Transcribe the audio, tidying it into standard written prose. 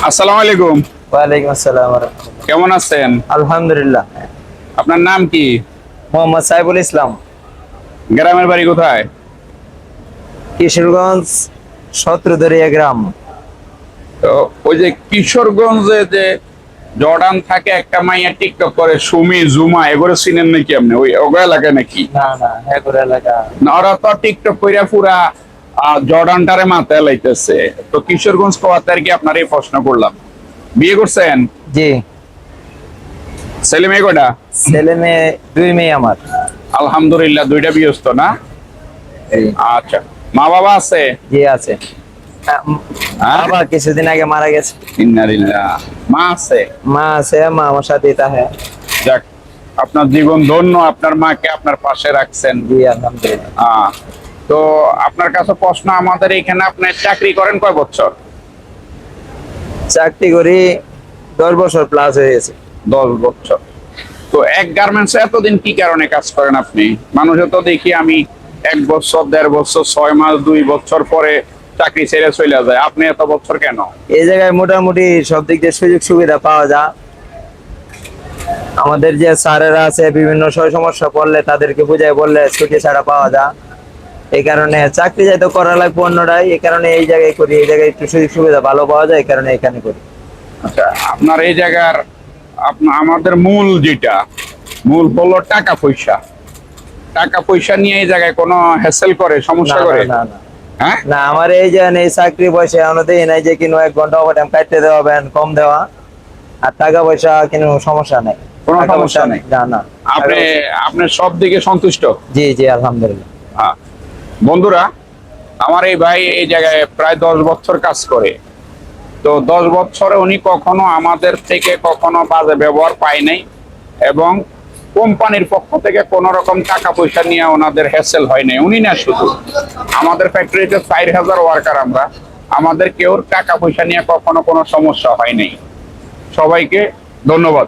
আসসালামু আলাইকুম। ওয়ালাইকুম আসসালাম ওয়া রাহমাতুল্লাহ। কেমন আছেন? আলহামদুলিল্লাহ। আপনার নাম কি? মোহাম্মদ সাইফুল ইসলাম। গ্রামের বাড়ি কোথায়? কিশোরগঞ্জ সত্রদরিয়া গ্রাম। তো ওই যে কিশোরগঞ্জে যে জর্ডান থাকে একটা মাইয়া টিকটক করে সুমি জুমা এগুলো চিনেন নাকি আপনি? ওই ওগো এলাকায় নাকি? না না, হ্যাঁ করে এলাকা। না, ওরা তো টিকটক কইরা পুরা জর্ডানটারে মাথায় লাইতেছে। তো কিশোরগঞ্জ কোয়াতে আর কি আপনার এই প্রশ্ন করলাম। বিয়ে করছেন? জি। ছেলে মেয়ে কয়টা? ছেলে মেয়ে, 2 মেয়ে আমার। আলহামদুলিল্লাহ, দুইটা বিয়েস্ত না? আচ্ছা, মা বাবা আছে? জি আছে। হ্যাঁ? বাবা কিছুদিন আগে মারা গেছে। ইন্নালিল্লাহ। মা আছে? মা আছে, মা আমার সাথেই থাকে। যাক, আপনার জীবন ধন্য, আপনার মাকে আপনার পাশে রাখছেন। জি আলহামদুলিল্লাহ। তো আপনার কাছে প্রশ্ন, আমাদের এখানে আপনি চাকরি করেন কয় বছর? চাকরি করি 10 বছর প্লাস হয়ে গেছে। 10 বছর। তো এক গার্মেন্টসে এতদিন কি কারণে কাজ করেন আপনি? মানুষে তো দেখি আমি 1 বছর, 1.5 বছর, 6 মাস, 2 বছর পরে চাকরি ছেড়ে চলে যায়। আপনি এত বছর কেন? এই জায়গায় মোটামুটি সব দিক দিয়ে সুযোগ সুবিধা পাওয়া যায়। আমাদের যে স্যারেরা আছে বিভিন্ন সমস্যা পড়লে তাদেরকে বুঝাই বললে ছুটি ছাড়া পাওয়া যায়। এই কারণে চাকরি যাইতে করা লাগবে অন্যরাই, এই কারণে এই জায়গায় করি। এই জায়গায় একটু সুযোগ সুবিধা ভালো পাওয়া যায়, এই কারণে এখানে করি। আচ্ছা, আপনার এই জায়গার আমাদের মূল যেটা মূল হলো টাকা পয়সা। টাকা পয়সা নিয়ে এই জায়গায় কোনো হ্যাসেল করে, সমস্যা করে? না না হ্যাঁ, না, আমার এই যে এই চাকরি পয়সা আমাদের নাই যে কিনো 1 ঘন্টা ওভারটাইম কাটতে দেওয়া কম দেওয়া, আর টাকা পয়সা কোনো সমস্যা নাই। কোনো টাকা সমস্যা পয়সা নেই। না না। আপনি আপনার সব দিকে সন্তুষ্ট? জি জি আলহামদুলিল্লাহ। হ্যাঁ। বন্ধুরা, আমার এই ভাই এই জায়গায় প্রায় 10 বছর কাজ করে। তো 10 বছরে উনি কখনো আমাদের থেকে কখনো বাজে ব্যবহার পায় নাই, এবং কোম্পানির পক্ষ থেকে কোনো রকম টাকা পয়সা নিয়ে ওনাদের হ্যাসেল হয় নাই। উনি না শুধু, আমাদের ফ্যাক্টরিতে 4000 ওয়ার্কার আমরা, আমাদের কেউ টাকা পয়সা নিয়ে কখনো কোনো সমস্যা হয় নাই। সবাইকে ধন্যবাদ।